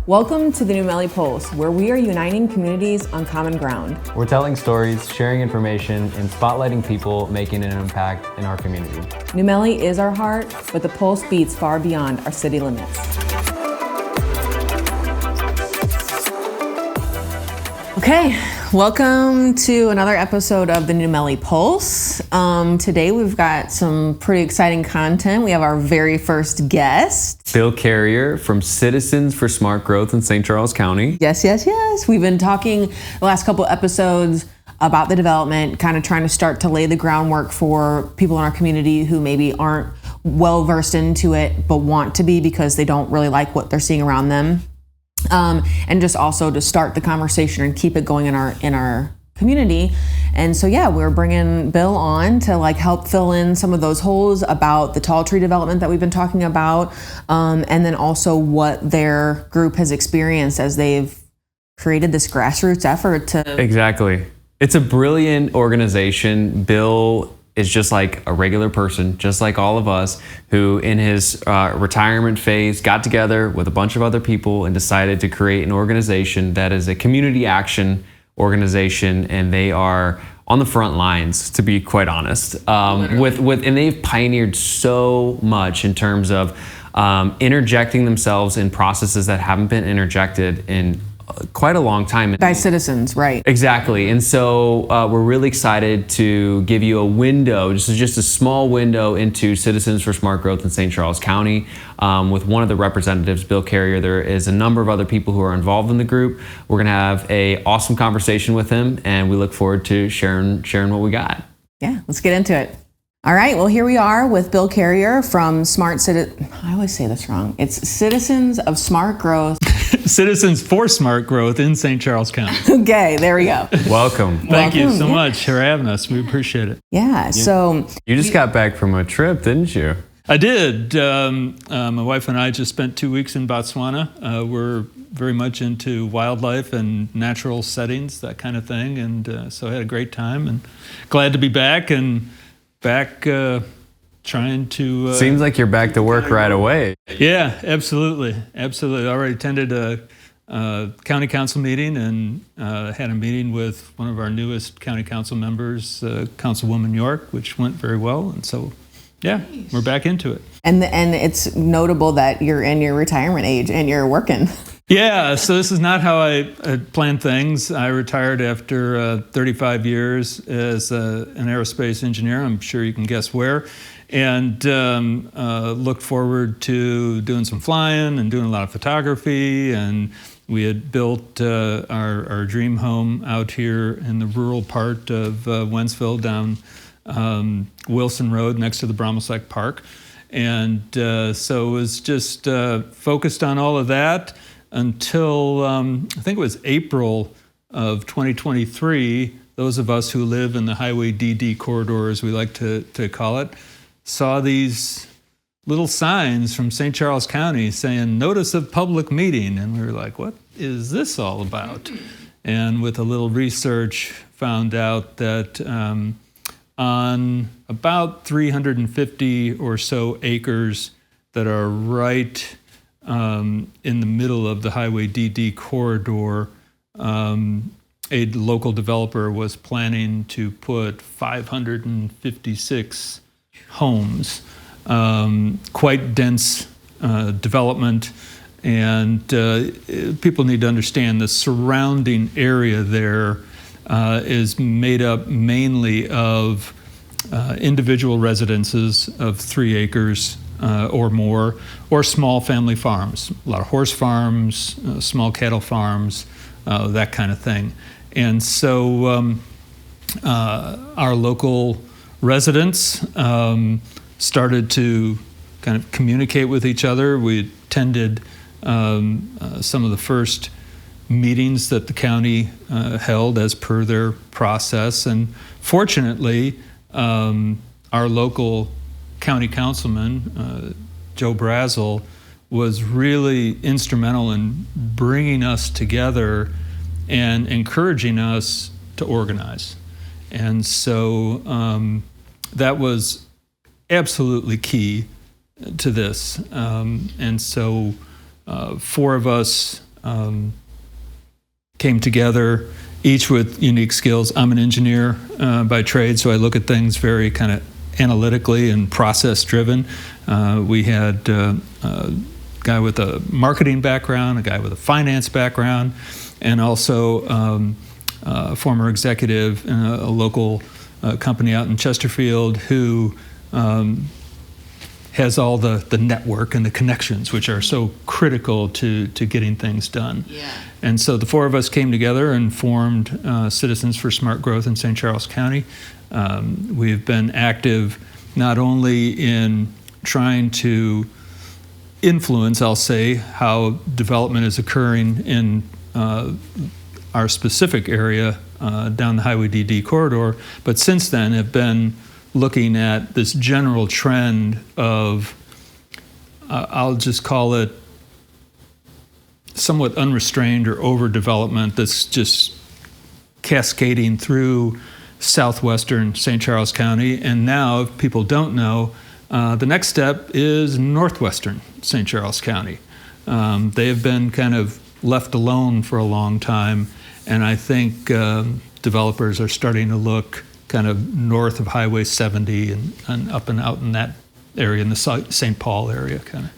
Welcome to the new Melle Pulse, where we are uniting communities on common ground. We're telling stories, sharing information, and spotlighting people making an impact in our community. New Melle is our heart, but the Pulse beats far beyond our city limits. Okay, welcome to another episode of the new Melle Pulse. Today we've got some pretty exciting content. We have our very first guest. Bill Carrier from Citizens for Smart Growth in St.Charles County. Yes. We've been talking the last couple episodes about the development, kind of trying to start to lay the groundwork for people in our community who maybe aren't well versed into it, but want to be because they don't really like what they're seeing around them. And just also to start the conversation and keep it going in our community. And so, we're bringing Bill on to help fill in some of those holes about the tall tree development that we've been talking about. And then also what their group has experienced as they've created this grassroots effort to. Exactly. It's a brilliant organization. Bill is just like a regular person, just like all of us, who in his retirement phase got together with a bunch of other people and decided to create an organization that is a community action organization, and they are on the front lines, to be quite honest. And they've pioneered so much in terms of interjecting themselves in processes that haven't been interjected in quite a long time. By citizens, right. Exactly. And so we're really excited to give you a window, just a small window into Citizens for Smart Growth in St. Charles County with one of the representatives, Bill Carrier. There is a number of other people who are involved in the group. We're going to have an awesome conversation with him, and we look forward to sharing what we got. Yeah, let's get into it. All right, well, here we are with Bill Carrier from I always say this wrong. It's Citizens of Smart Growth. Citizens for Smart Growth in St. Charles County. Okay, there we go. Welcome. Thank you so much for having us. We appreciate it. Yeah, so. You just got back from a trip, didn't you? I did. My wife and I just spent 2 weeks in Botswana. We're very much into wildlife and natural settings, that kind of thing. And so I had a great time and glad to be back trying to... Seems like you're back to work right away. Yeah, absolutely. I already attended a county council meeting and had a meeting with one of our newest county council members, Councilwoman York, which went very well. And so, nice. We're back into it. And it's notable that you're in your retirement age and you're working. Yeah, so this is not how I planned things. I retired after 35 years as an aerospace engineer. I'm sure you can guess where. And look forward to doing some flying and doing a lot of photography. And we had built our dream home out here in the rural part of Wentzville down Wilson Road next to the Bromelsack Park. And so it was just focused on all of that until I think it was April of 2023. Those of us who live in the Highway DD corridor, as we like to call it, saw these little signs from St. Charles County saying, "Notice of public meeting." And we were like, what is this all about? And with a little research, found out that on about 350 or so acres that are right in the middle of the Highway DD corridor, a local developer was planning to put 556 homes, quite dense development. And people need to understand the surrounding area there is made up mainly of individual residences of 3 acres or more, or small family farms, a lot of horse farms, small cattle farms, that kind of thing. And so our local residents started to kind of communicate with each other. We attended some of the first meetings that the county held as per their process. And fortunately, our local county councilman, Joe Brazel, was really instrumental in bringing us together and encouraging us to organize. And so that was absolutely key to this. And so 4 of us came together, each with unique skills. I'm an engineer by trade, so I look at things very kind of analytically and process driven. We had a guy with a marketing background, a guy with a finance background, and also a former executive in a local company out in Chesterfield who has all the network and the connections, which are so critical to getting things done. Yeah. And so the 4 of us came together and formed Citizens for Smart Growth in St. Charles County. We've been active not only in trying to influence, I'll say, how development is occurring in our specific area down the Highway DD corridor, but since then have been looking at this general trend of, I'll just call it somewhat unrestrained or overdevelopment that's just cascading through southwestern St. Charles County. And now, if people don't know, the next step is northwestern St. Charles County. They have been kind of left alone for a long time, and I think developers are starting to look kind of north of Highway 70 and up and out in that area, in the St. Paul area, kind of.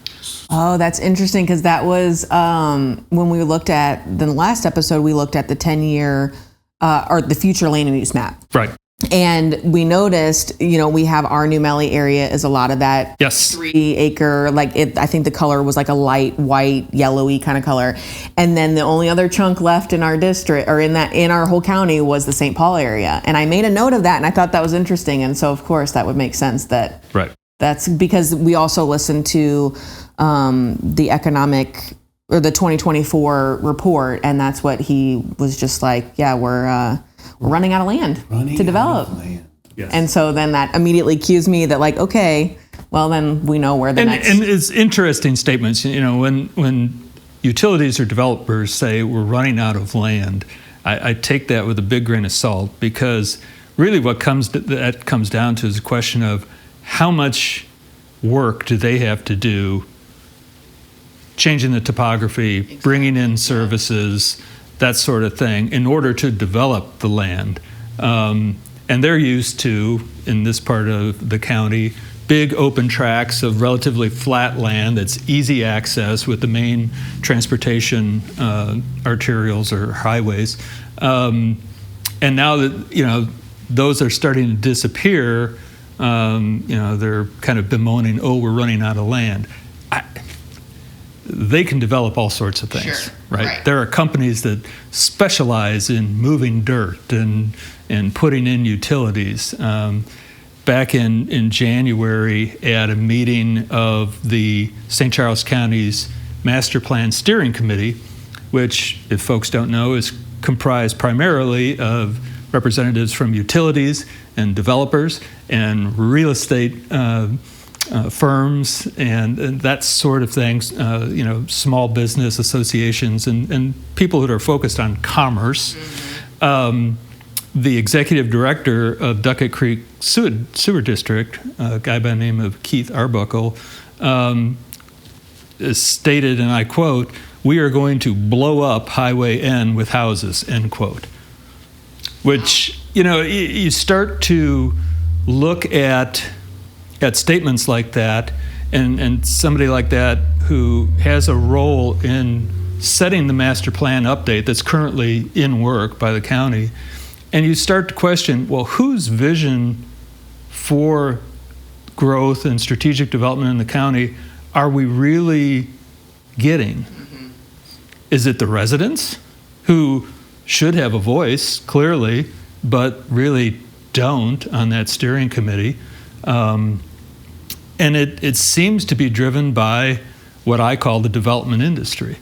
Oh, that's interesting, because that was when we looked at the last episode, we looked at the 10-year or the future land use map. Right. And we noticed, we have our new Melle area is a lot of that. Yes. 3-acre, I think the color was like a light white, yellowy kind of color. And then the only other chunk left in our district or in our whole county was the St. Paul area. And I made a note of that, and I thought that was interesting. And so of course that would make sense that right. That's because we also listened to the economic or the 2024 report, and that's what he was just like, yeah, we're running out of land to develop. Yes. And so then that immediately cues me that okay, well then we know where the next. And it's interesting statements. When utilities or developers say we're running out of land, I take that with a big grain of salt, because really what that comes down to is a question of how much work do they have to do changing the topography, exactly. Bringing in services, that sort of thing, in order to develop the land. And they're used to, in this part of the county, big open tracts of relatively flat land that's easy access with the main transportation arterials or highways. And now that those are starting to disappear, they're kind of bemoaning, oh, we're running out of land. They can develop all sorts of things, sure. right? There are companies that specialize in moving dirt and putting in utilities. Back in January at a meeting of the St. Charles County's Master Plan Steering Committee, which, if folks don't know, is comprised primarily of representatives from utilities and developers and real estate firms and that sort of things, small business associations and people that are focused on commerce. Mm-hmm. The executive director of Duckett Creek Sewer District, a guy by the name of Keith Arbuckle, stated, and I quote, "We are going to blow up Highway N with houses," end quote. Which, you start to look at statements like that, and somebody like that who has a role in setting the master plan update that's currently in work by the county, and you start to question, well, whose vision for growth and strategic development in the county are we really getting? Mm-hmm. Is it the residents who should have a voice, clearly, but really don't on that steering committee? And it seems to be driven by what I call the development industry.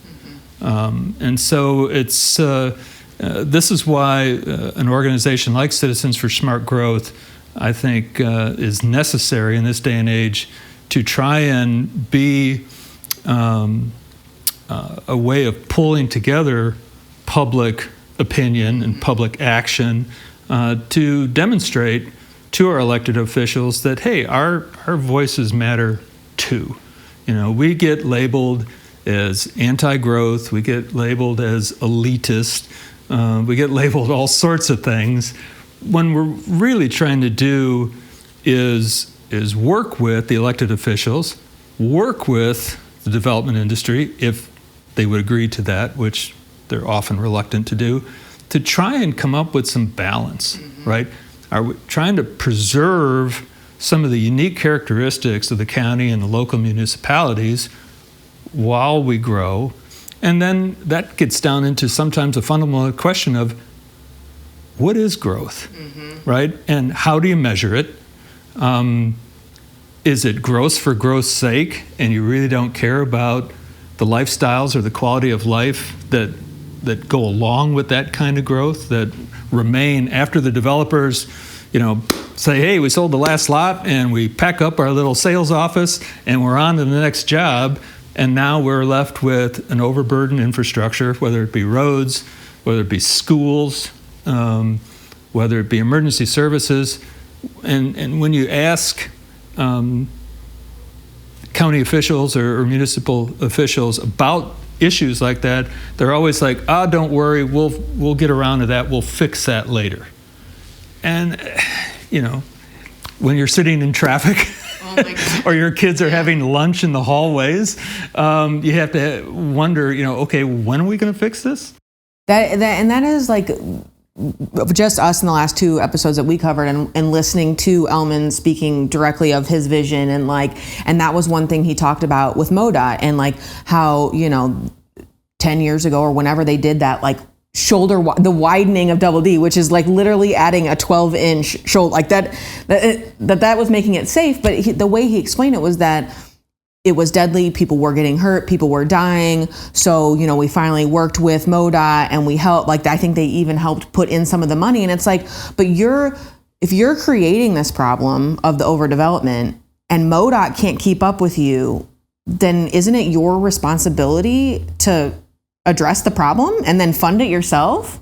Mm-hmm. And so it's this is why an organization like Citizens for Smart Growth, I think, is necessary in this day and age to try and be a way of pulling together public opinion and public action to demonstrate to our elected officials that, hey, our voices matter too. We get labeled as anti-growth, we get labeled as elitist, we get labeled all sorts of things. When we're really trying to do is work with the elected officials, work with the development industry, if they would agree to that, which they're often reluctant to do, to try and come up with some balance, right? Are we trying to preserve some of the unique characteristics of the county and the local municipalities while we grow? And then that gets down into sometimes a fundamental question of what is growth, right? And how do you measure it? Is it growth for growth's sake, and you really don't care about the lifestyles or the quality of life that go along with that kind of growth, that remain after the developers, say, hey, we sold the last lot, and we pack up our little sales office, and we're on to the next job, and now we're left with an overburdened infrastructure, whether it be roads, whether it be schools, whether it be emergency services. And when you ask county officials or municipal officials about issues like that, they're always like, don't worry, we'll get around to that, we'll fix that later. And when you're sitting in traffic or your kids are having lunch in the hallways, you have to wonder, okay, when are we going to fix this? That is like just us in the last 2 episodes that we covered, and listening to Elman speaking directly of his vision, and that was one thing he talked about with MoDOT, and how 10 years ago or whenever they did that, the widening of Double D, which is literally adding a 12-inch shoulder, that was making it safe. But the way he explained it was that it was deadly. People were getting hurt. People were dying. So, we finally worked with MoDOT and we helped. I think they even helped put in some of the money. And it's but if you're creating this problem of the overdevelopment and MoDOT can't keep up with you, then isn't it your responsibility to address the problem and then fund it yourself?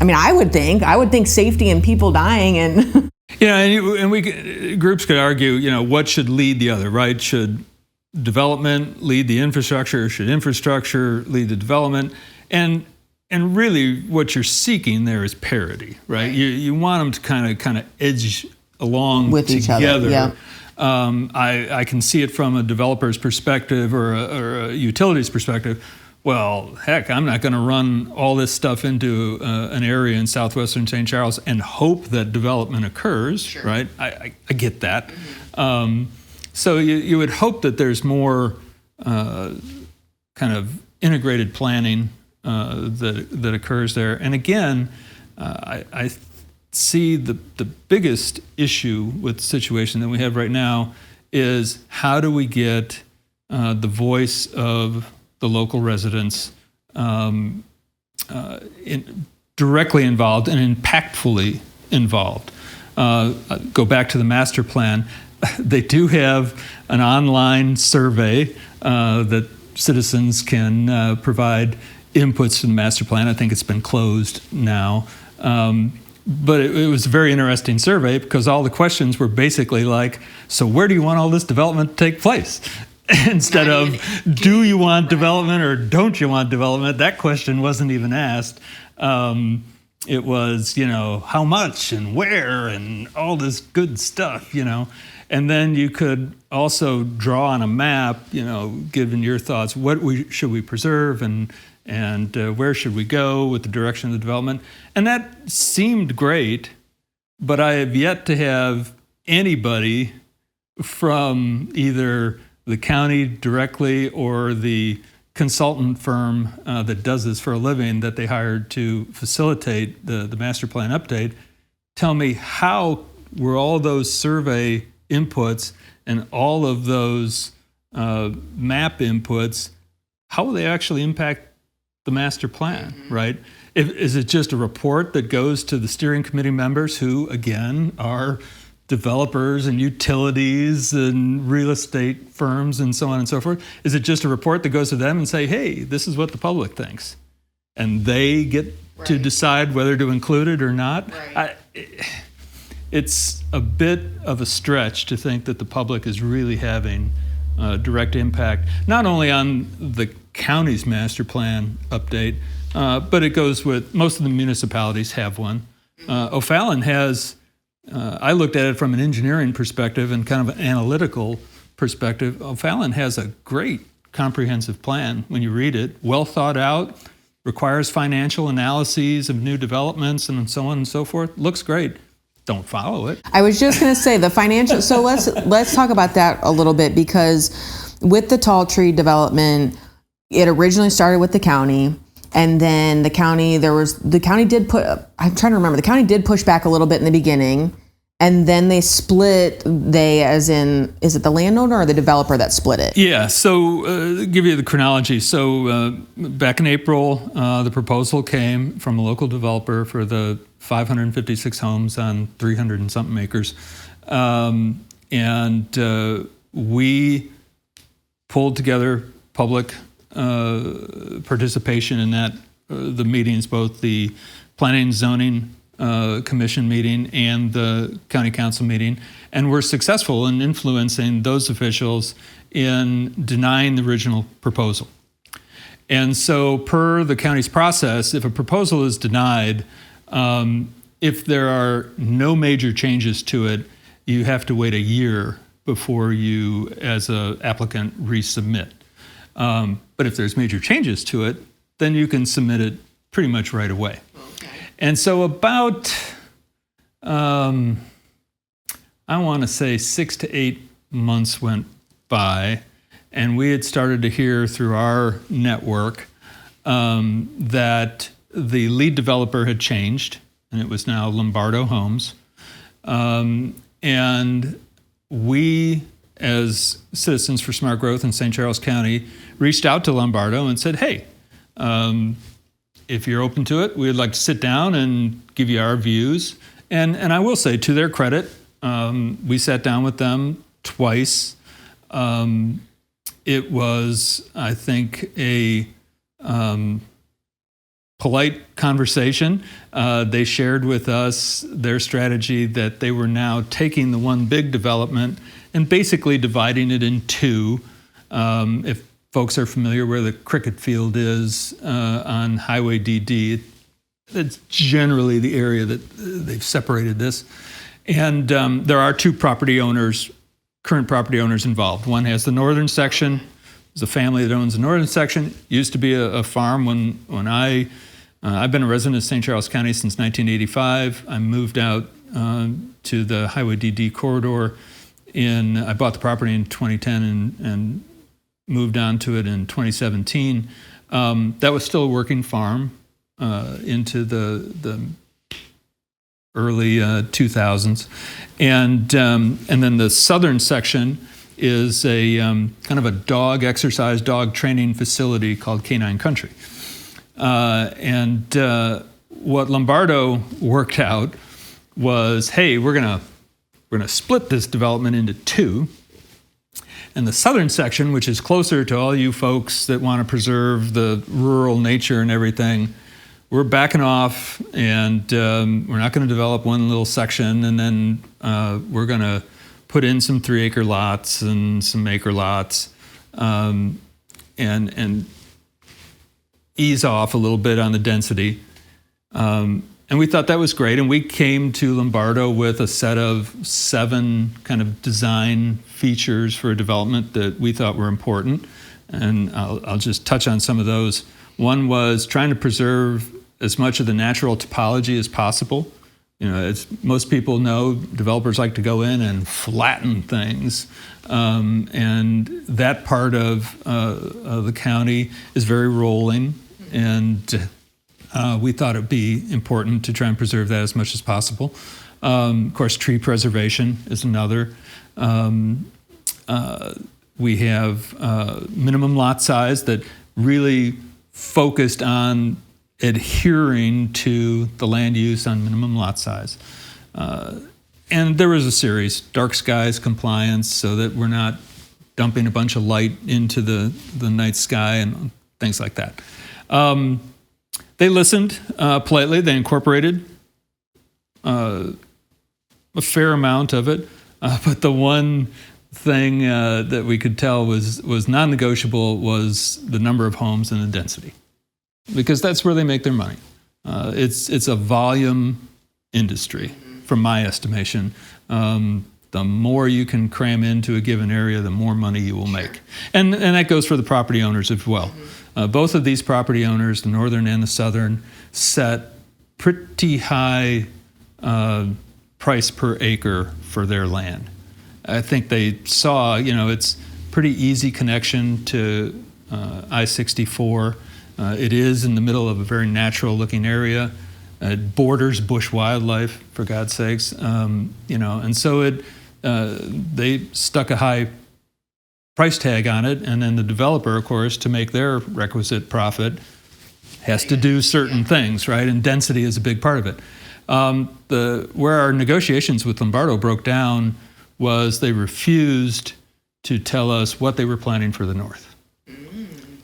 I mean, I would think safety and people dying and and groups could argue, what should lead the other, right? Should development lead the infrastructure? Should infrastructure lead the development? And really, what you're seeking there is parity, right? You want them to kind of edge along with together. Each other. Yeah. I can see it from a developer's perspective or a utilities perspective. Well, heck, I'm not going to run all this stuff into an area in southwestern St. Charles and hope that development occurs, sure. Right? I get that. So you would hope that there's more kind of integrated planning that occurs there. And again, I see the biggest issue with the situation that we have right now is how do we get the voice of the local residents directly involved and impactfully involved. Go back to the master plan. They do have an online survey that citizens can provide inputs to the master plan. I think it's been closed now. But it was a very interesting survey because all the questions were basically so where do you want all this development to take place? Instead of, do you want development or don't you want development? That question wasn't even asked. It was, how much and where and all this good stuff, And then you could also draw on a map, given your thoughts, should we preserve and where should we go with the direction of the development? And that seemed great, but I have yet to have anybody from either the county directly or the consultant firm that does this for a living that they hired to facilitate the master plan update tell me how were all those survey inputs and all of those map inputs, how will they actually impact the master plan, right? Is it just a report that goes to the steering committee members who, again, are developers and utilities and real estate firms and so on and so forth? Is it just a report that goes to them and say, hey, this is what the public thinks? And they get to decide whether to include it or not? Right. It's a bit of a stretch to think that the public is really having direct impact, not only on the county's master plan update, but it goes with most of the municipalities have one. O'Fallon has, I looked at it from an engineering perspective and kind of an analytical perspective. O'Fallon has a great comprehensive plan when you read it, well thought out, requires financial analyses of new developments and so on and so forth. Looks great. Don't follow it. I was just going to say the financial. So let's talk about that a little bit, because with the tall tree development, it originally started with the county, and then the county did put. I'm trying to remember. The county did push back a little bit in the beginning, and then they split. They, as in, is it the landowner or the developer that split it? Yeah. So give you the chronology. So back in April, the proposal came from a local developer for the 556 homes on 300 and something acres. And we pulled together public participation in that, the meetings, both the Planning and Zoning Commission meeting and the County Council meeting, and were successful in influencing those officials in denying the original proposal. And so per the county's process, if a proposal is denied, if there are no major changes to it, you have to wait a year before you, as an applicant, resubmit. But if there's major changes to it, then you can submit it pretty much right away. Okay. And so about, I want to say 6 to 8 months went by, and we had started to hear through our network that the lead developer had changed, and it was now Lombardo Homes. And we, as Citizens for Smart Growth in St. Charles County, reached out to Lombardo and said, hey, if you're open to it, we'd like to sit down and give you our views. And I will say, to their credit, we sat down with them twice. It was, I think, a polite conversation. They shared with us their strategy that they were now taking the one big development and basically dividing it in two. If folks are familiar where the cricket field is on Highway DD, it's generally the area that they've separated this. And there are two current property owners involved. One has the northern section. There's a family that owns the northern section. Used to be a farm when I've been a resident of St. Charles County since 1985. I moved out to the Highway DD corridor I bought the property in 2010 and moved on to it in 2017. That was still a working farm into the early 2000s. And then the southern section is a kind of a dog training facility called Canine Country. And what Lombardo worked out was, hey, we're gonna split this development into two. And the southern section, which is closer to all you folks that want to preserve the rural nature and everything, we're backing off, and we're not going to develop one little section, and then we're going to put in some 3-acre lots and some acre lots, and ease off a little bit on the density. And we thought that was great, and we came to Lombardo with a set of 7 kind of design features for a development that we thought were important, and I'll just touch on some of those. One was trying to preserve as much of the natural topology as possible. You know, as most people know, developers like to go in and flatten things, and that part of the county is very rolling, and we thought it'd be important to try and preserve that as much as possible. Of course, tree preservation is another. We have minimum lot size that really focused on adhering to the land use on minimum lot size. And there was a series, dark skies compliance, so that we're not dumping a bunch of light into the night sky and things like that. They listened politely. They incorporated a fair amount of it. But the one thing that we could tell was non-negotiable was the number of homes and the density, because that's where they make their money. It's a volume industry, from my estimation. The more you can cram into a given area, the more money you will make. And that goes for the property owners as well. Both of these property owners, the northern and the southern, set pretty high price per acre for their land. I think they saw, it's pretty easy connection to I-64. It is in the middle of a very natural looking area. It borders bush wildlife, for God's sakes. And so they stuck a high price tag on it, and then the developer, of course, to make their requisite profit, has to do certain things, right? And density is a big part of it. Where our negotiations with Lombardo broke down was they refused to tell us what they were planning for the north.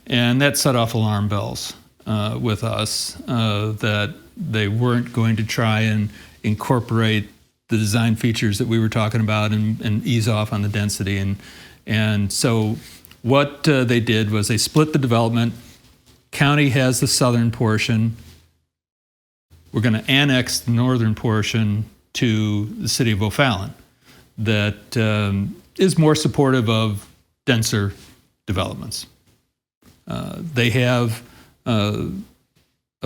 And that set off alarm bells with us, that they weren't going to try and incorporate the design features that we were talking about and ease off on the density. And so what they did was they split the development. County has the southern portion. We're going to annex the northern portion to the city of O'Fallon that is more supportive of denser developments. They have a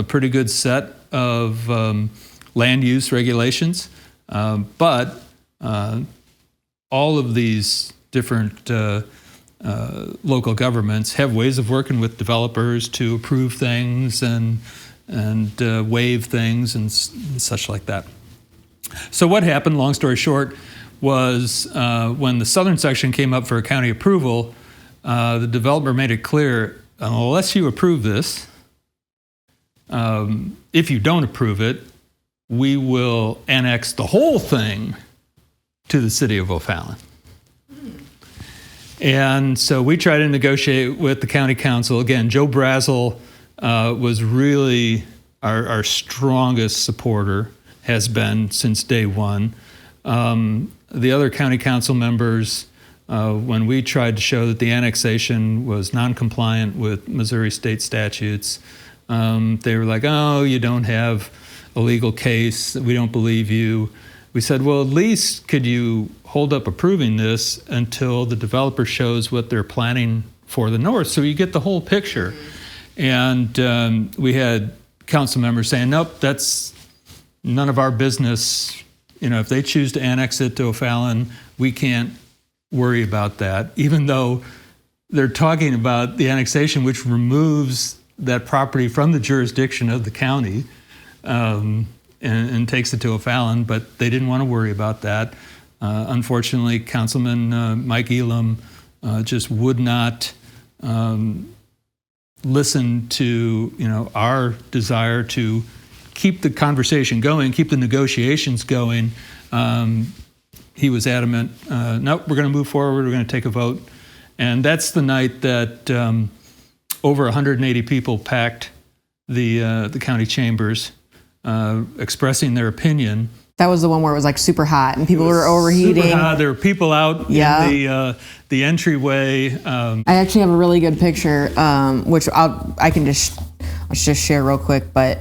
pretty good set of land use regulations, but all of these different local governments have ways of working with developers to approve things and waive things and such like that. So what happened, long story short, was when the southern section came up for a county approval, the developer made it clear, unless you approve this, if you don't approve it, we will annex the whole thing to the city of O'Fallon. And so we tried to negotiate with the county council. Again, Joe Brazel was really our strongest supporter, has been since day one. The other county council members, when we tried to show that the annexation was non-compliant with Missouri state statutes, they were like, oh, you don't have a legal case, we don't believe you. We said, well, at least could you hold up approving this until the developer shows what they're planning for the north, so you get the whole picture. And we had council members saying, nope, that's none of our business. If they choose to annex it to O'Fallon, we can't worry about that, even though they're talking about the annexation, which removes that property from the jurisdiction of the county and takes it to O'Fallon, but they didn't want to worry about that. Unfortunately, Councilman Mike Elam just would not listen to our desire to keep the conversation going, keep the negotiations going. He was adamant, nope, we're going to move forward, we're going to take a vote. And that's the night that over 180 people packed the county chambers, expressing their opinion. That was the one where it was like super hot and people were overheating. Super hot. There were people out in the entryway. I actually have a really good picture, which I'll just share real quick. But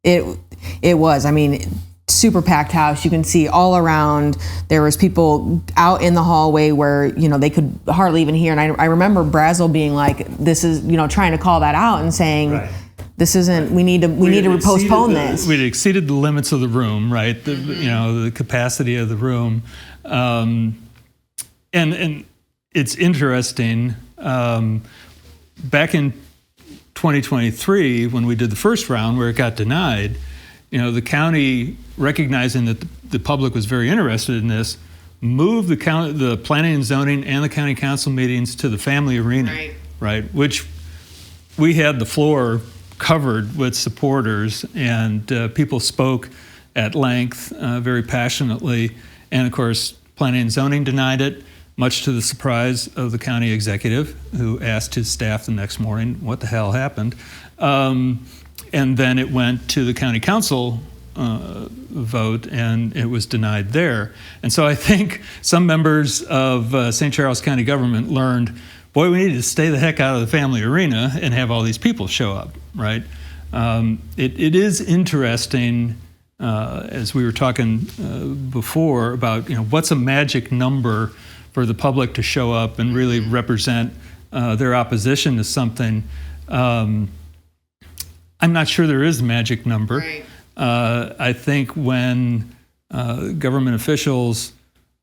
it was, super packed house. You can see all around. There was people out in the hallway where they could hardly even hear. And I remember Brazel being like, "This is trying to call that out and saying." Right. This isn't. We need to postpone this. We'd exceeded the limits of the room, right? The capacity of the room, and it's interesting. Back in 2023, when we did the first round, where it got denied, the county, recognizing that the public was very interested in this, moved the planning and zoning and the county council meetings to the family arena, right? Which we had the floor covered with supporters, and people spoke at length, very passionately. And of course, planning and zoning denied it, much to the surprise of the county executive, who asked his staff the next morning, what the hell happened? And then it went to the county council vote, and it was denied there. And so I think some members of St. Charles County government learned, boy, we need to stay the heck out of the family arena and have all these people show up, right? It is interesting, as we were talking before, about what's a magic number for the public to show up and really represent their opposition to something. I'm not sure there is a magic number. Right. I think when government officials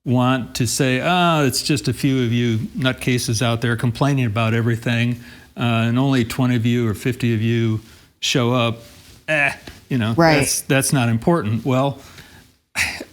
want to say, it's just a few of you nutcases out there complaining about everything, and only 20 of you or 50 of you show up, right. that's not important. Well,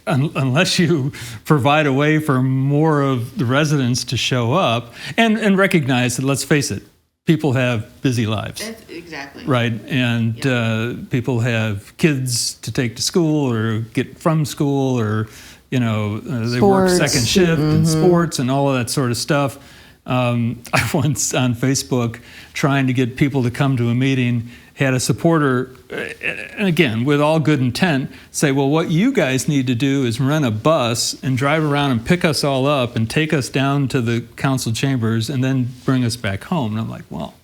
unless you provide a way for more of the residents to show up and recognize that, let's face it, people have busy lives. Exactly. Right, and people have kids to take to school or get from school, or they work second shift and sports and all of that sort of stuff. I once on Facebook, trying to get people to come to a meeting, had a supporter, and again, with all good intent, say, well, what you guys need to do is rent a bus and drive around and pick us all up and take us down to the council chambers and then bring us back home. And I'm like, well,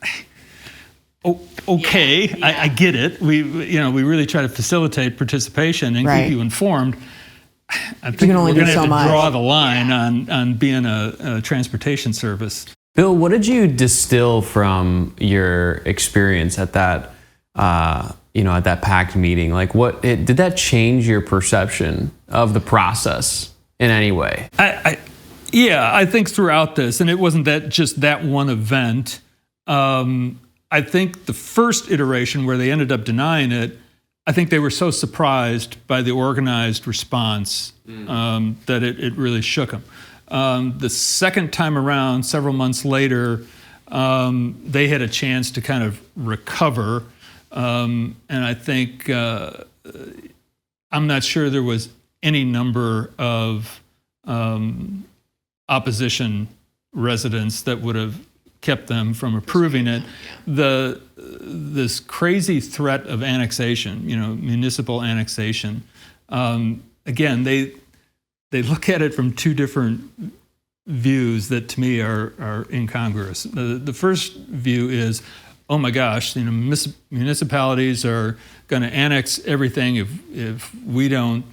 okay, Yeah. I get it. We really try to facilitate participation and Right. keep you informed. I think can only we're do going to so have to much. draw the line on being a transportation service. Bill, what did you distill from your experience at that, at that packed meeting? Like, did that change your perception of the process in any way? I think throughout this, and it wasn't just that one event. I think the first iteration where they ended up denying it, I think they were so surprised by the organized response that it really shook them. The second time around, several months later, they had a chance to kind of recover. And I think, I'm not sure there was any number of opposition residents that would have kept them from approving it. This crazy threat of annexation, municipal annexation, again, they look at it from two different views that to me are incongruous. The first view is, oh my gosh, municipalities are going to annex everything if we don't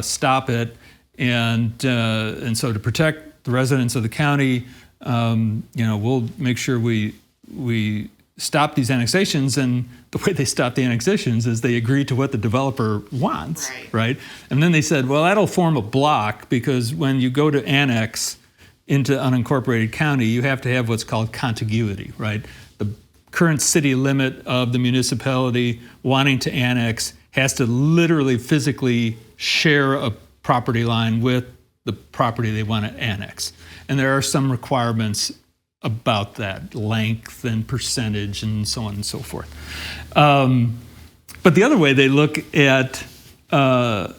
stop it, and so to protect the residents of the county, we'll make sure we stop these annexations. And the way they stop the annexations is they agree to what the developer wants, right? And then they said, well, that'll form a block, because when you go to annex into unincorporated county, you have to have what's called contiguity, right? The current city limit of the municipality wanting to annex has to literally physically share a property line with the property they want to annex. And there are some requirements about that, length and percentage and so on and so forth. But the other way they look at the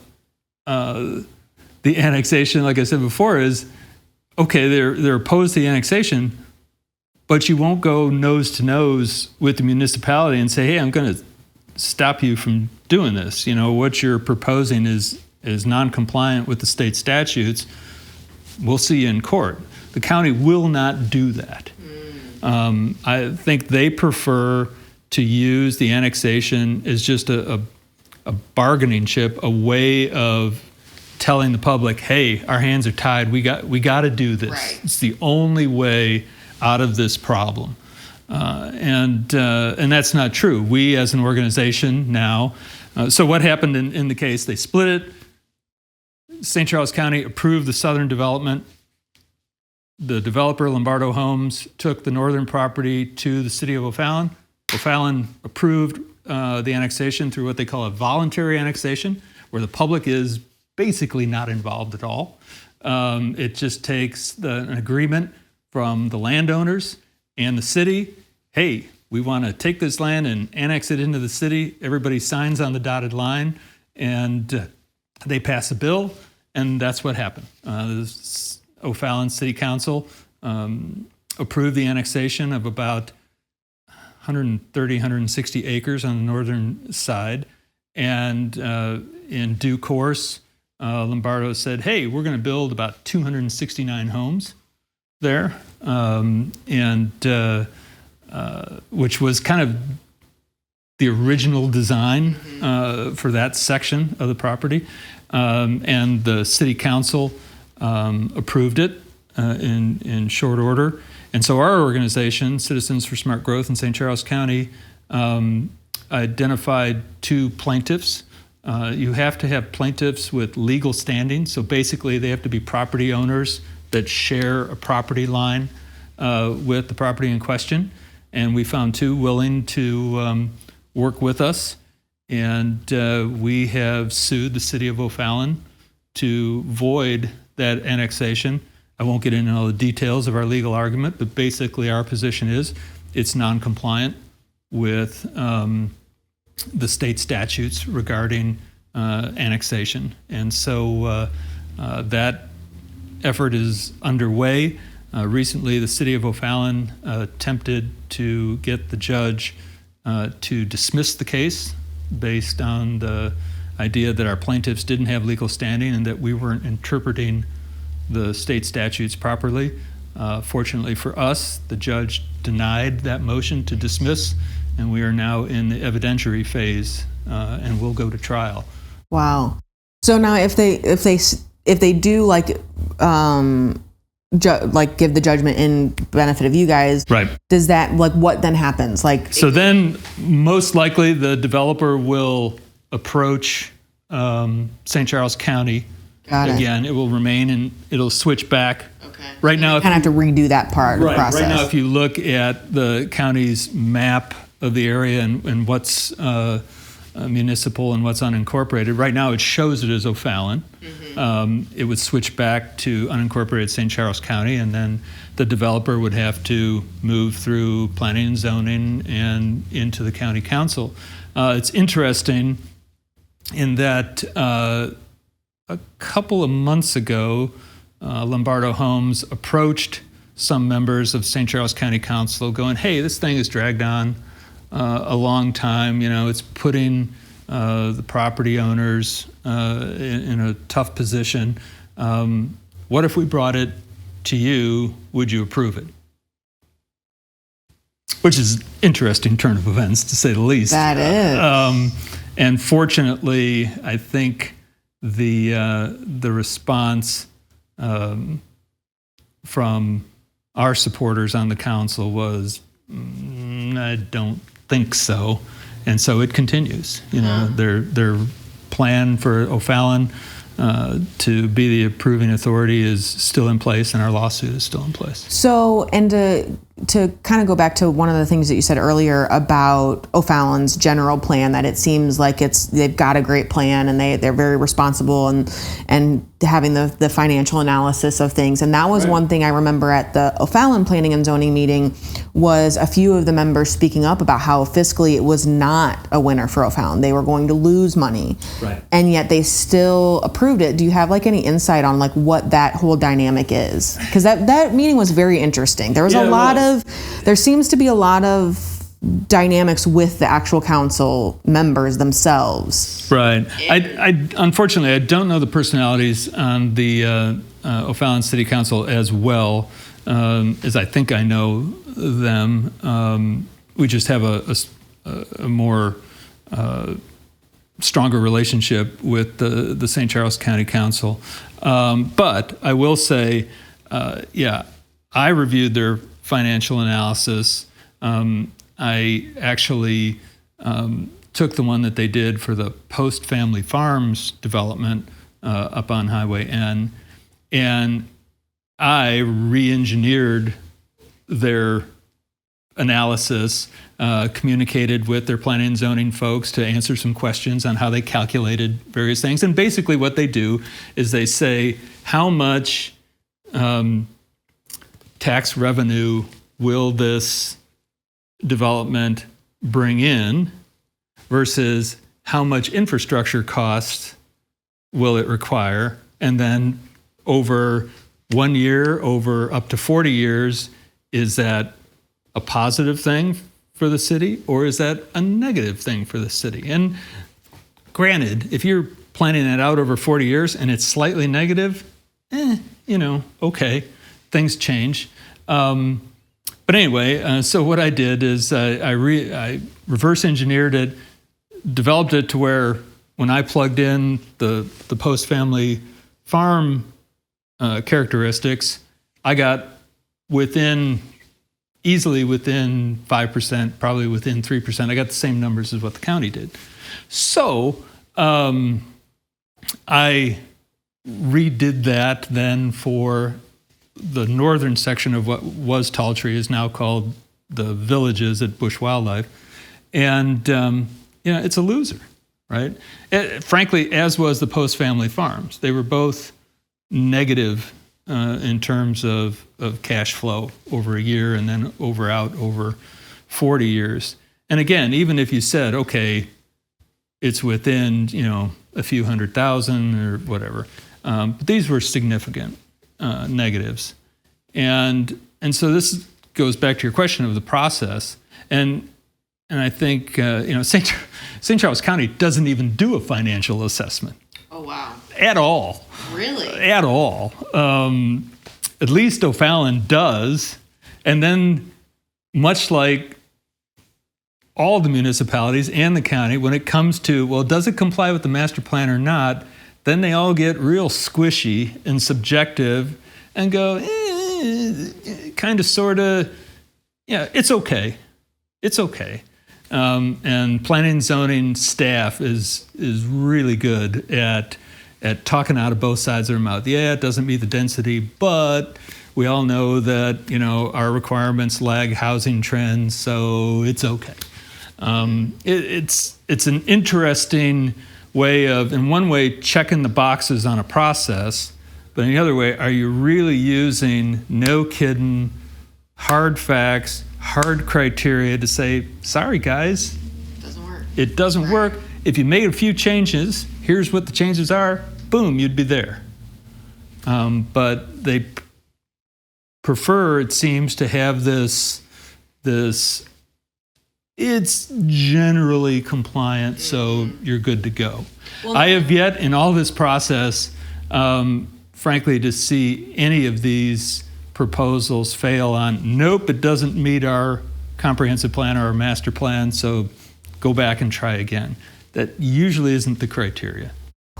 annexation, like I said before, is, okay, they're opposed to the annexation, but you won't go nose to nose with the municipality and say, hey, I'm going to stop you from doing this. What you're proposing is non-compliant with the state statutes. We'll see you in court. The county will not do that. I think they prefer to use the annexation as just a bargaining chip, a way of telling the public, hey, our hands are tied. We got to do this. Right. It's the only way out of this problem. And that's not true. We as an organization now, so what happened in the case? They split it. St. Charles County approved the southern development. The developer, Lombardo Homes, took the northern property to the city of O'Fallon. O'Fallon approved the annexation through what they call a voluntary annexation, where the public is basically not involved at all. It just takes an agreement from the landowners and the city. Hey, we want to take this land and annex it into the city. Everybody signs on the dotted line, and they pass a bill, and that's what happened. O'Fallon City Council approved the annexation of about 130, 160 acres on the northern side, And in due course, Lombardo said, hey, we're going to build about 269 homes there, which was kind of the original design for that section of the property. And the city council approved it in short order. And so our organization, Citizens for Smart Growth in St. Charles County, identified 2 plaintiffs. You have to have plaintiffs with legal standing. So basically they have to be property owners that share a property line with the property in question. And we found 2 willing to work with us. And we have sued the city of O'Fallon to void that annexation. I won't get into all the details of our legal argument, but basically our position is it's non-compliant with the state statutes regarding annexation. And so that effort is underway. Recently, the city of O'Fallon attempted to get the judge to dismiss the case based on the idea that our plaintiffs didn't have legal standing and that we weren't interpreting the state statutes properly. Fortunately for us, the judge denied that motion to dismiss, and we are now in the evidentiary phase, and we'll go to trial. Wow. So now, if they do like give the judgment in benefit of you guys, right? Does that what then happens? So then, most likely, the developer will approach St. Charles County. Got it. Again, it will remain and it'll switch back. Okay. Right now, you kind of have to redo that part of the process. Right now, if you look at the county's map of the area and what's municipal and what's unincorporated, right now it shows it as O'Fallon. Mm-hmm. It would switch back to unincorporated St. Charles County, and then the developer would have to move through planning and zoning and into the county council. It's interesting in that a couple of months ago, Lombardo Homes approached some members of St. Charles County Council going, hey, this thing has dragged on a long time. You know, it's putting the property owners in a tough position. What if we brought it to you? Would you approve it? Which is an interesting turn of events, to say the least. That is. And fortunately, I think the response from our supporters on the council was, I don't think so, and so it continues. You know, their plan for O'Fallon to be the approving authority is still in place, and our lawsuit is still in place. So, and to kind of go back to one of the things that you said earlier about O'Fallon's general plan, that it seems like they've got a great plan and they're very responsible and having the financial analysis of things. And that was right. One thing I remember at the O'Fallon Planning and Zoning meeting was a few of the members speaking up about how fiscally it was not a winner for O'Fallon. They were going to lose money. Right. And yet they still approved it. Do you have any insight on what that whole dynamic is? Because that meeting was very interesting. There was there seems to be a lot of dynamics with the actual council members themselves. Right. I unfortunately, I don't know the personalities on the O'Fallon City Council as well as I think I know them. We just have a more stronger relationship with the St. Charles County Council. But I will say, I reviewed their financial analysis. I actually took the one that they did for the post-family farms development up on Highway N, and I re-engineered their analysis, communicated with their planning and zoning folks to answer some questions on how they calculated various things. And basically what they do is they say, how much tax revenue will this development bring in versus how much infrastructure costs will it require? And then over 1 year, over up to 40 years, is that a positive thing for the city or is that a negative thing for the city? And granted, if you're planning it out over 40 years and it's slightly negative, okay, things change. But anyway, so what I did is I reverse engineered it, developed it to where when I plugged in the post-family farm characteristics, I got easily within 5%, probably within 3%. I got the same numbers as what the county did. So I redid that then for the northern section of what was Tall Tree, is now called the Villages at Bush Wildlife. And, it's a loser, right? Frankly, as was the post-family farms. They were both negative in terms of cash flow over a year and then over 40 years. And again, even if you said, okay, it's within, a few $100,000 or whatever, but these were significant negatives. And so this goes back to your question of the process. And I think, St. Charles County doesn't even do a financial assessment. Oh, wow. At all. Really? At all. At least O'Fallon does. And then, much like all the municipalities and the county, when it comes to, well, does it comply with the master plan or not, then they all get real squishy and subjective and go, kind of, sort of, yeah, it's okay. It's okay. And planning and zoning staff is really good at talking out of both sides of their mouth. Yeah, it doesn't meet the density, but we all know that, our requirements lag housing trends, so it's okay. It's an interesting way of, in one way, checking the boxes on a process, but in the other way, are you really using no kidding, hard facts, hard criteria to say, sorry guys, doesn't work. It doesn't work. If you made a few changes, here's what the changes are, boom, you'd be there. But they prefer, it seems, to have this it's generally compliant, so you're good to go. Well, I have yet in all this process, frankly, to see any of these proposals fail on, nope, it doesn't meet our comprehensive plan or our master plan, so go back and try again. That usually isn't the criteria.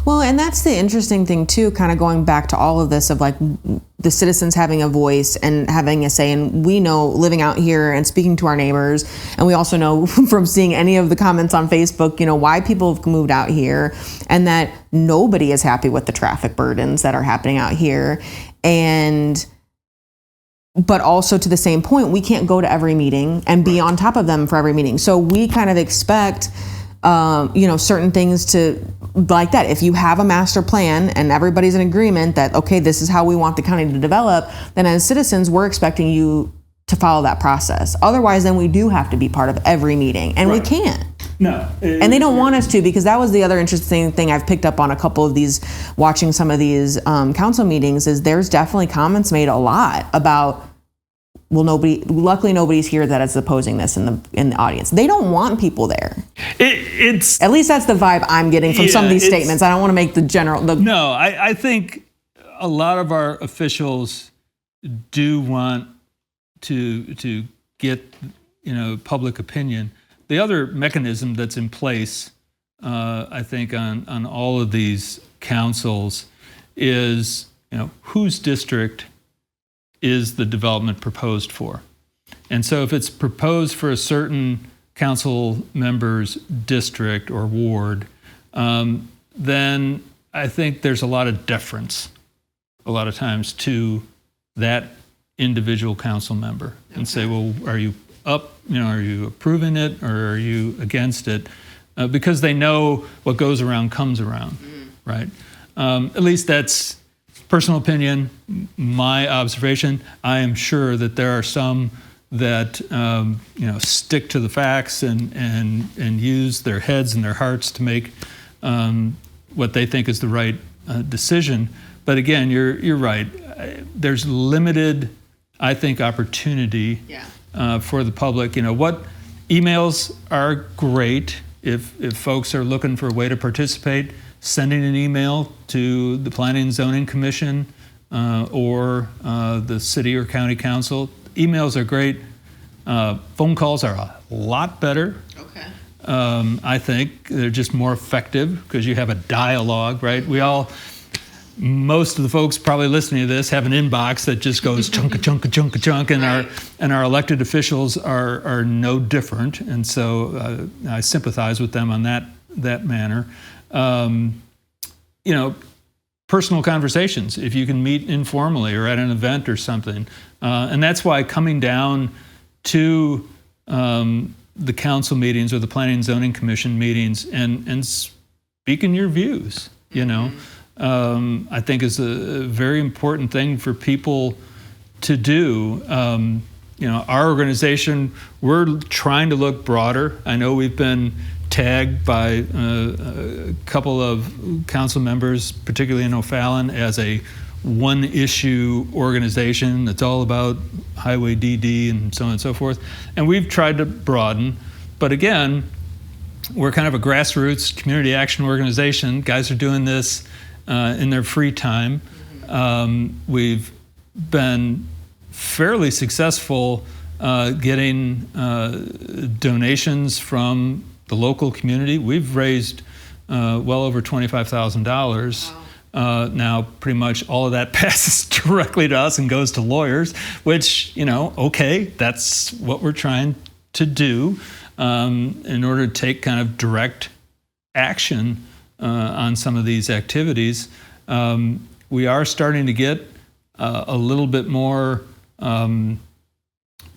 Well, and that's the interesting thing too, kind of going back to all of this of like the citizens having a voice and having a say. And we know, living out here and speaking to our neighbors, and we also know from seeing any of the comments on Facebook, why people have moved out here, and that nobody is happy with the traffic burdens that are happening out here. But also, to the same point, we can't go to every meeting and be on top of them for every meeting. So we kind of expect certain things to, like that. If you have a master plan and everybody's in agreement that, okay, this is how we want the county to develop, then as citizens, we're expecting you to follow that process. Otherwise, then we do have to be part of every meeting, and we can't. No. And they don't want us to, because that was the other interesting thing I've picked up on a couple of these, watching some of these council meetings, is there's definitely comments made a lot about, well, luckily nobody's here that is opposing this in the audience. They don't want people there. It's at least that's the vibe I'm getting from some of these statements. I don't want to make the general. No, I think a lot of our officials do want to get public opinion. The other mechanism that's in place, I think, on all of these councils is whose district is the development proposed for. And so if it's proposed for a certain council member's district or ward, then I think there's a lot of deference a lot of times to that individual council member, and say, well, are you are you approving it or are you against it? Because they know what goes around comes around, right? At least that's personal opinion, my observation. I am sure that there are some that stick to the facts and use their heads and their hearts to make what they think is the right decision. But again, you're right. There's limited, I think, opportunity for the public. What emails are great, if folks are looking for a way to participate, sending an email to the Planning and Zoning Commission or the city or county council. Emails are great. Phone calls are a lot better. Okay. I think they're just more effective because you have a dialogue, right? Most of the folks probably listening to this have an inbox that just goes chunk, and our elected officials are no different, and so I sympathize with them on that manner. Personal conversations, if you can meet informally or at an event or something, and that's why coming down to the council meetings or the Planning and Zoning Commission meetings and speaking your views, I think is a very important thing for people to do. Our organization, we're trying to look broader. I know we've been tagged by a couple of council members, particularly in O'Fallon, as a one-issue organization that's all about highway DD and so on and so forth. And we've tried to broaden, but again, we're kind of a grassroots community action organization. Guys are doing this in their free time. We've been fairly successful getting donations from the local community. We've raised well over $25,000. Now, pretty much all of that passes directly to us and goes to lawyers, which, okay, that's what we're trying to do in order to take kind of direct action on some of these activities. We are starting to get a little bit more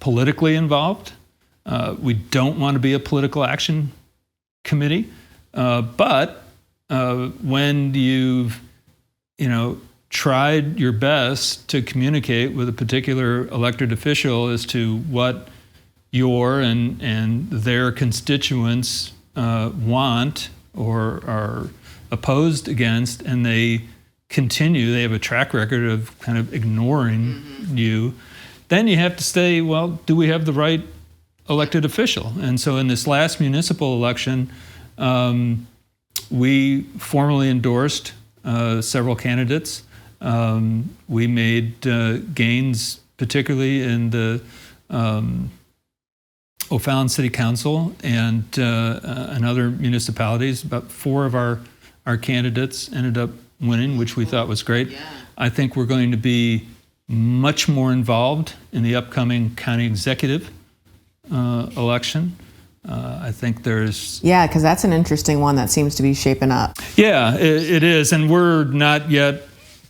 politically involved. We don't want to be a political action committee, but when you've tried your best to communicate with a particular elected official as to what your and their constituents want or are opposed against, and they have a track record of kind of ignoring you, then you have to say, well, do we have the right elected official? And so in this last municipal election, we formally endorsed several candidates. We made gains, particularly in the O'Fallon City Council and other municipalities. About 4 of our candidates ended up winning, which we thought was great. Yeah. I think we're going to be much more involved in the upcoming county executive election. I think there's... Yeah, because that's an interesting one that seems to be shaping up. Yeah, it is. And we're not yet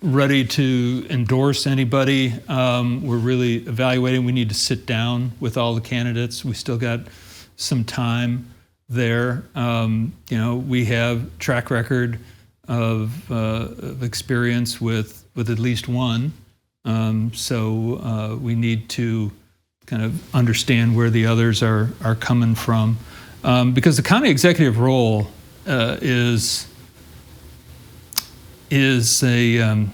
ready to endorse anybody. We're really evaluating. We need to sit down with all the candidates. We still got some time there. We have track record of experience with at least one. So we need to kind of understand where the others are coming from. Because the county executive role is a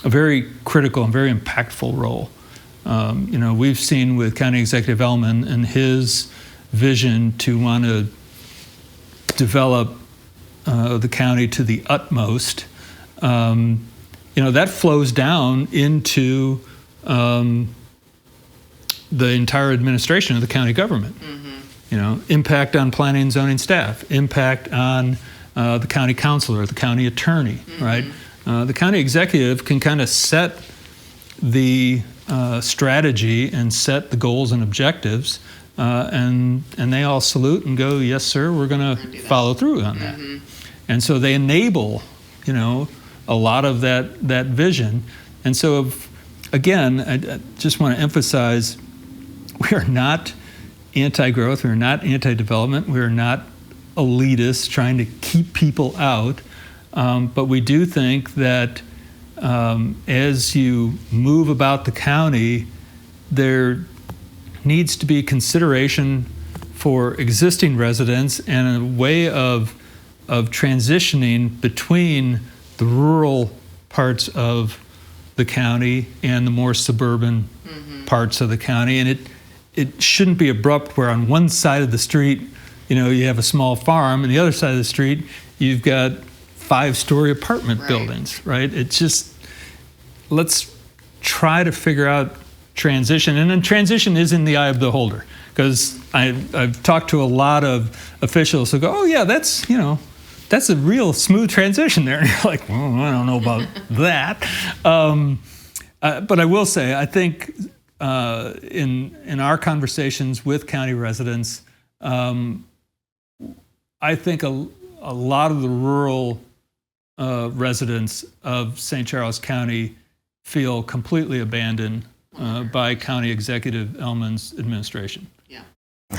very critical and very impactful role. We've seen with County Executive Ellman and his vision to want to develop the county to the utmost. That flows down into the entire administration of the county government. Impact on planning and zoning staff, impact on the county councilor, the county attorney, right? The county executive can kind of set the strategy and set the goals and objectives, and they all salute and go, yes, sir, we're going to follow through on that. And so they enable, a lot of that vision. And so, again, I just want to emphasize, we are not anti-growth, we are not anti-development, we are not elitists trying to keep people out, but we do think that as you move about the county, there needs to be consideration for existing residents and a way of transitioning between the rural parts of the county and the more suburban parts of the county. And it shouldn't be abrupt where on one side of the street you have a small farm, and the other side of the street, you've got 5-story apartment buildings, right? It's just, let's try to figure out transition. And then transition is in the eye of the beholder, because I've talked to a lot of officials who go, oh yeah, that's a real smooth transition there. And you're like, well, I don't know about that. But I will say, I think in our conversations with county residents, I think a lot of the rural residents of St. Charles County feel completely abandoned by County Executive Ellman's administration. Yeah.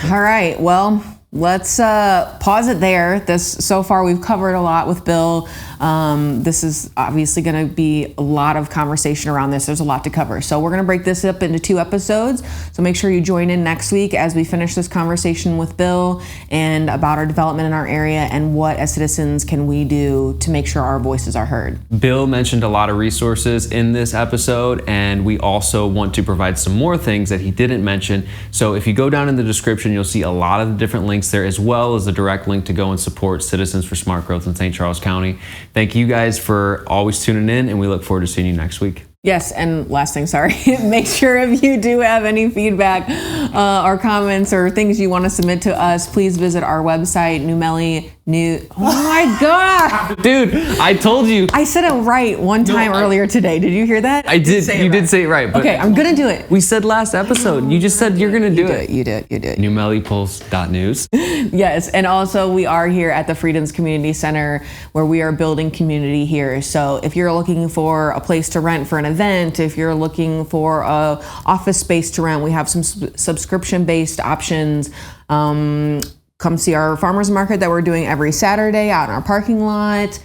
All right. Well, let's pause it there. So far we've covered a lot with Bill. This is obviously going to be a lot of conversation around this. There's a lot to cover. So we're going to break this up into 2 episodes. So make sure you join in next week as we finish this conversation with Bill and about our development in our area and what as citizens can we do to make sure our voices are heard. Bill mentioned a lot of resources in this episode, and we also want to provide some more things that he didn't mention. So if you go down in the description, you'll see a lot of the different links there, as well as a direct link to go and support Citizens for Smart Growth in St. Charles County. Thank you guys for always tuning in, and we look forward to seeing you next week. Yes, and last thing, sorry, make sure if you do have any feedback or comments or things you want to submit to us, please visit our website, oh my God. Dude, I told you. I said it right one time earlier today. Did you hear that? I did. You did say it right. But okay, I'm going to do it. We said last episode. You just said you're going to do it. You did. NewMellePulse.news. Yes, and also we are here at the Friedens Community Center where we are building community here. So if you're looking for a place to rent for an event, if you're looking for a office space to rent, we have some subscription-based options. Come see our farmers market that we're doing every Saturday out in our parking lot.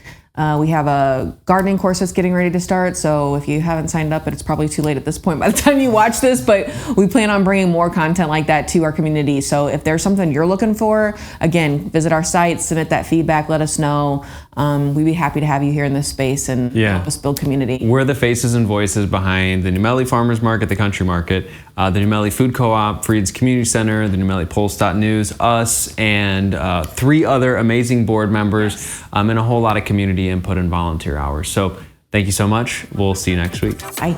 We have a gardening course that's getting ready to start. So if you haven't signed up, it's probably too late at this point by the time you watch this, but we plan on bringing more content like that to our community. So if there's something you're looking for, again, visit our site, submit that feedback, let us know. We'd be happy to have you here in this space and help us build community. We're the faces and voices behind the New Melle Farmers Market, the Country Market, the New Melle Food Co-op, Friedens Community Center, the NewMellePulse.news, us, and 3 other amazing board members, and a whole lot of community input and volunteer hours. So thank you so much. We'll see you next week. Bye.